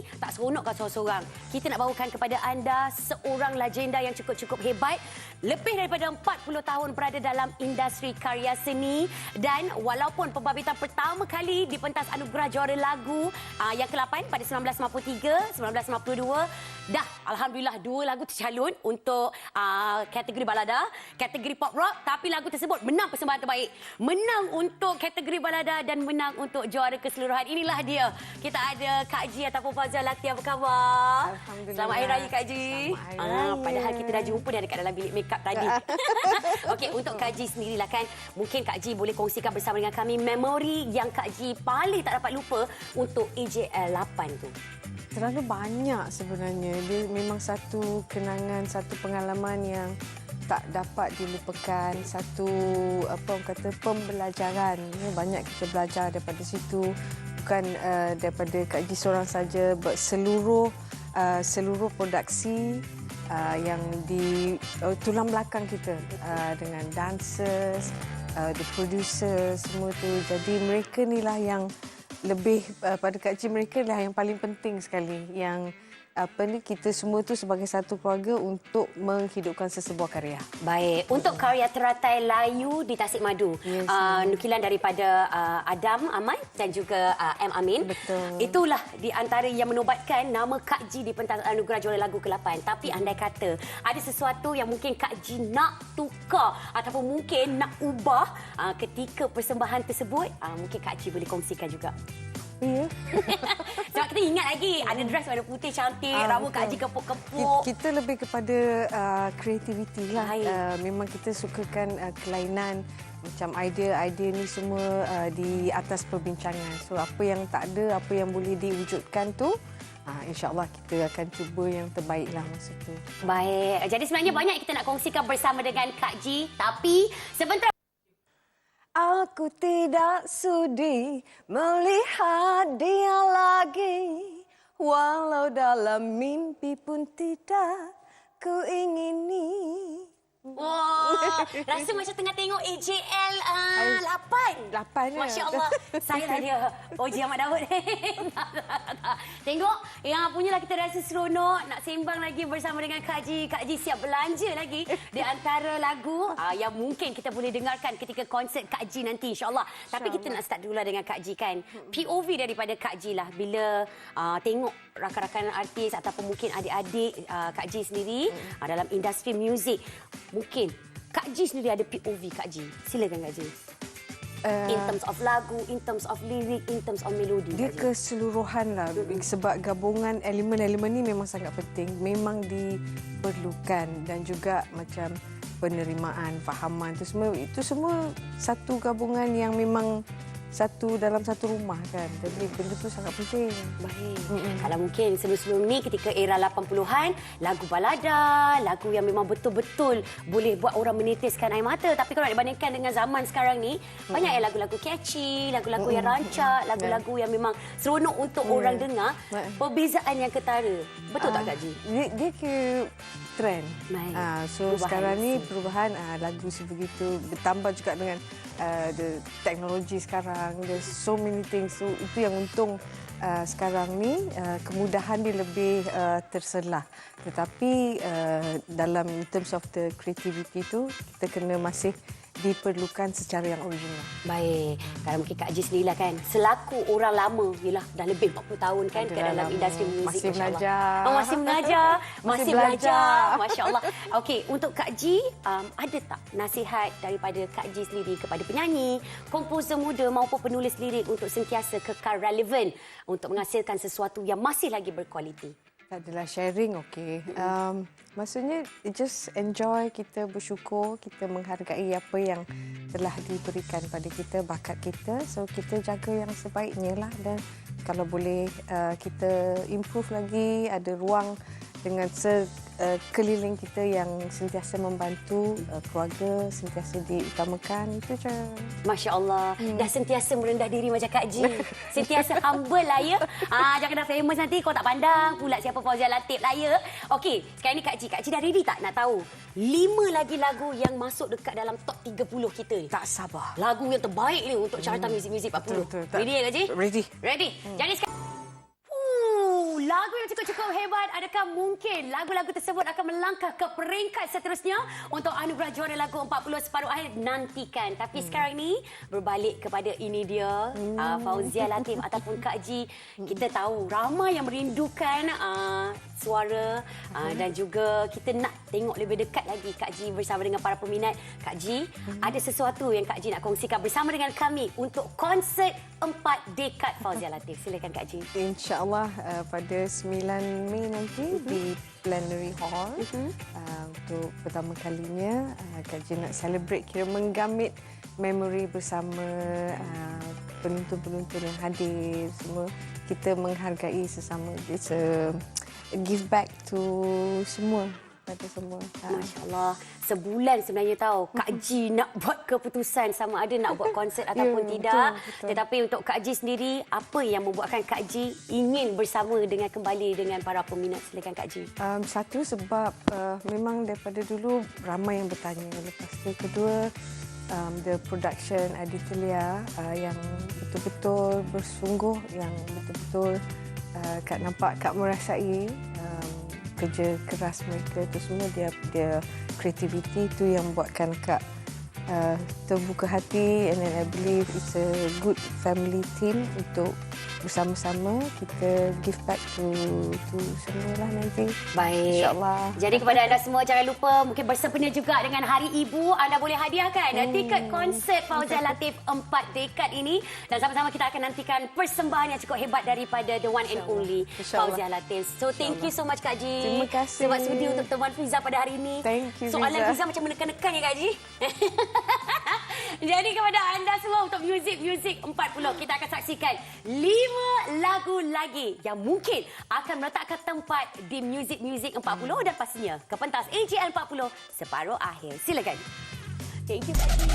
ni tak seronokkan seorang-seorang. Kita nak bawakan kepada anda seorang legenda yang cukup-cukup hebat. Lebih daripada 40 tahun berada dalam industri karya seni dan walaupun pembabitan pertama kali di pentas anugerah juara lagu yang ke-8 pada 1953, 1952, dah alhamdulillah 2 lagu tercalon untuk kategori balada, kategori pop rock, tapi lagu tersebut menang persembahan terbaik. Menang untuk kategori balada dan menang untuk juara keseluruhan. Inilah dia. Kita ada Kak Ji ataupun Fauzia Latif. Apa khabar? Alhamdulillah. Selamat Hari Raya Kak Ji. Selamat Hari Raya. Padahal kita dah jumpa dah dekat dalam bilik makeup tadi. Okey, untuk Kak Ji sendirilah kan, mungkin Kak Ji boleh kongsikan bersama dengan kami memori yang Kak Ji paling tak dapat lupa untuk AJL 8 tu. Terlalu banyak sebenarnya. Dia memang satu kenangan, satu pengalaman yang tak dapat dilupakan. Satu pembelajaran. Banyak kita belajar daripada situ. Bukan daripada Kak Ji seorang saja, seluruh produksi yang di tulang belakang kita dengan dancers, the producers, semua tu. Jadi mereka inilah yang lebih pada Kak Ji, mereka lah yang paling penting sekali, yang kita semua tu sebagai satu keluarga untuk menghidupkan sesebuah karya. Baik, untuk karya teratai Layu di Tasikmadu, yes, nukilan daripada Adam Aman dan juga M Amin. Betul. Itulah di antara yang menobatkan nama Kak Ji di pentas anugerah juara lagu ke-8. Tapi andai kata ada sesuatu yang mungkin Kak Ji nak tukar ataupun mungkin nak ubah ketika persembahan tersebut, mungkin Kak Ji boleh kongsikan juga. Ya. Sebab kita ingat lagi ada dress warna putih cantik, rambut Kak Ji kepuk-kepuk. Kita lebih kepada kreativiti lah. Memang kita sukakan kelainan, macam idea ni semua di atas perbincangan. So apa yang tak ada, apa yang boleh diwujudkan tu, InsyaAllah kita akan cuba yang terbaik lah masa tu. Baik, jadi sebenarnya banyak kita nak kongsikan bersama dengan Kak Ji, tapi sebentar. Aku tidak sudi melihat dia lagi, walau dalam mimpi pun tidak ku ingini. Wah, rasa macam tengah tengok AJL 8. 8 Masya Allah, saya lah dia. Oji Ahmad Daud. Tengok, yang punyalah kita rasa seronok nak sembang lagi bersama dengan Kak Ji. Kak Ji siap belanja lagi di antara lagu yang mungkin kita boleh dengarkan ketika konsert Kak Ji nanti, insyaAllah. Tapi kita nak start dulu lah dengan Kak Ji kan. POV daripada Kak Ji lah bila tengok rakan-rakan artis ataupun mungkin adik-adik Kak Ji sendiri dalam industri muzik. Mungkin Kak Ji sendiri ada POV Kak Ji. Silakan Kak Ji. In terms of lagu, in terms of lirik, in terms of melodi. Dia keseluruhan lah. Sebab gabungan elemen-elemen ni memang sangat penting. Memang diperlukan. Dan juga macam penerimaan, fahaman itu semua satu gabungan yang memang satu dalam satu rumah kan. Jadi benda tu sangat penting. Baik. Kalau mungkin sebelum-sebelum ni ketika era 80-an, lagu balada, lagu yang memang betul-betul boleh buat orang menitiskan air mata. Tapi kalau dibandingkan dengan zaman sekarang ni, banyak yang lagu-lagu catchy, lagu-lagu yang rancak, lagu-lagu yang memang seronok untuk orang dengar. Perbezaan yang ketara. Betul tak Kak Ji? Dia ke trend. So Perubahan sekarang ni perubahan lagu sebegitu, bertambah juga dengan the teknologi sekarang. There's so many things. So itu yang untung sekarang ni kemudahan dia lebih terselah. Tetapi dalam terms of the creativity tu, kita kena masih diperlukan secara yang original. Baik. Kalau mungkin Kak Ji sendirilah kan, selaku orang lama, yelah dah lebih 40 tahun kan ke dalam industri muzik. Masih belajar. Masih mengajar. Masih belajar. Masya Allah. Okey, untuk Kak Ji, ada tak nasihat daripada Kak Ji sendiri kepada penyanyi, komposer muda maupun penulis lirik untuk sentiasa kekal relevan untuk menghasilkan sesuatu yang masih lagi berkualiti? Adalah sharing, okey. Maksudnya just enjoy, kita bersyukur, kita menghargai apa yang telah diberikan pada kita, bakat kita. So kita jaga yang sebaiknya lah, dan kalau boleh kita improve lagi, ada ruang dengan sekeliling kita yang sentiasa membantu keluarga, sentiasa diutamakan. Itu je. Masya Allah, dah sentiasa merendah diri macam Kak Ji. Sentiasa humble lah ya. Jangan dah famous nanti kau tak pandang pula siapa Fauzia Latif lah ya. Okey, sekarang ni Kak Ji dah ready tak nak tahu 5 lagi lagu yang masuk dekat dalam top 30 kita? Tak sabar. Lagu yang terbaik ni untuk carta muzik-muzik 40. Betul. Ready ya Kak Ji? Ready. Ready. Jadi sekarang Lagu yang cukup-cukup hebat, adakah mungkin lagu-lagu tersebut akan melangkah ke peringkat seterusnya untuk anugerah juara lagu 40 separuh akhir? Nantikan. Tapi sekarang ni berbalik kepada ini dia, Fauzia Latif ataupun Kak Ji. Kita tahu ramai yang merindukan suara dan juga kita nak tengok lebih dekat lagi Kak Ji bersama dengan para peminat. Kak Ji, ada sesuatu yang Kak Ji nak kongsikan bersama dengan kami untuk konsert 4 dekad Fauzia Latif. Silakan Kak Ji. InsyaAllah pada 9 Mei nanti di Plenary Hall untuk pertama kalinya Kak Ji nak celebrate, kira menggamit memori bersama penonton-penonton yang hadir semua. Kita menghargai sesama. It's a give back to semua, pada semua. Masya Allah, sebulan sebenarnya tahu Kak Ji nak buat keputusan sama ada nak buat konsert ataupun tidak. Betul. Tetapi untuk Kak Ji sendiri, apa yang membuatkan Kak Ji ingin bersama dengan kembali dengan para peminat? Silakan Kak Ji. Satu sebab memang daripada dulu ramai yang bertanya. Lepas tu kedua, the production Aditya yang betul-betul bersungguh, yang betul-betul Kak nampak, Kak merasai kerja keras mereka tu semua, dia creativity tu yang buatkan Kak terbuka hati, and then I believe it's a good family team untuk bersama-sama kita give back to semualah nanti. Baik. InsyaAllah. Jadi kepada anda semua, jangan lupa mungkin bersempena juga dengan Hari Ibu, anda boleh hadiahkan tiket konsert Fauzia Latif 4 dekad ini. Dan sama-sama kita akan nantikan persembahan yang cukup hebat daripada the one and only Fauzia Latif. So thank you so much Kak Ji. Terima kasih. Sebab sudi untuk pertemuan Fiza pada hari ini. Thank you, Soalan Fiza. Fiza macam menekan-nekan ya Kak Ji. Jadi kepada anda semua, untuk Music 40, kita akan saksikan 5 lagu lagi yang mungkin akan meletakkan tempat di Music 40 dan pastinya ke pentas AJL 40 separuh akhir. Silakan. Thank you Kak Ji.